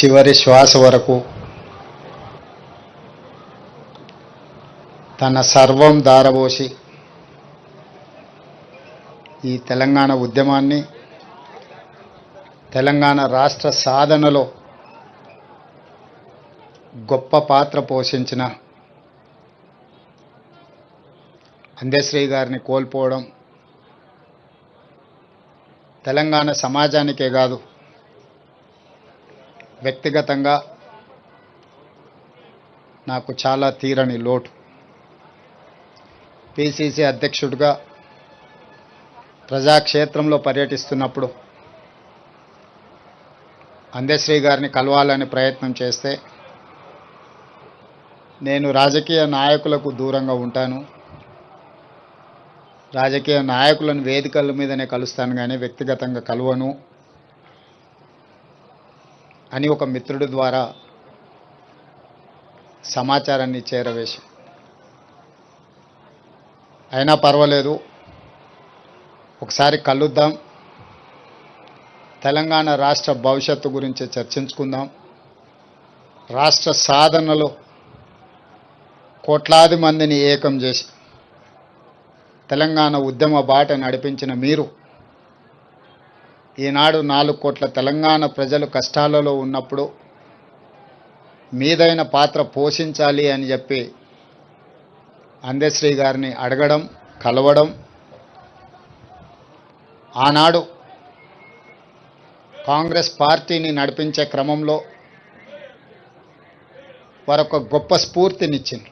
చివరి శ్వాస వరకు తన సర్వం దారబోసి ఈ తెలంగాణ ఉద్యమాన్ని, తెలంగాణ రాష్ట్ర సాధనలో గొప్ప పాత్ర పోషించిన అందశ్రీ గారిని కోల్పోవడం తెలంగాణ సమాజానికే కాదు, వ్యక్తిగతంగా నాకు చాలా తీరని లోటు. పిసిసి అధ్యక్షుడిగా ప్రజాక్షేత్రంలో పర్యటిస్తున్నప్పుడు అందశ్రీ గారిని కలవాలని ప్రయత్నం చేస్తే, నేను రాజకీయ నాయకులకు దూరంగా ఉంటాను, రాజకీయ నాయకులను వేదికల మీదనే కలుస్తాను కానీ వ్యక్తిగతంగా కలవను అని ఒక మిత్రుడి ద్వారా సమాచారాన్ని చేరవేసి, అయినా పర్వాలేదు ఒకసారి కలుద్దాం, తెలంగాణ రాష్ట్ర భవిష్యత్తు గురించి చర్చించుకుందాం, రాష్ట్ర సాధనలో కోట్లాది మందిని ఏకం చేసి తెలంగాణ ఉద్యమ బాట నడిపించిన మీరు ఈనాడు 4 కోట్ల తెలంగాణ ప్రజలు కష్టాలలో ఉన్నప్పుడు మీదైన పాత్ర పోషించాలి అని చెప్పి అందశ్రీ గారిని అడగడం, కలవడం, ఆనాడు కాంగ్రెస్ పార్టీని నడిపించే క్రమంలో వారొక గొప్ప స్ఫూర్తినిచ్చింది.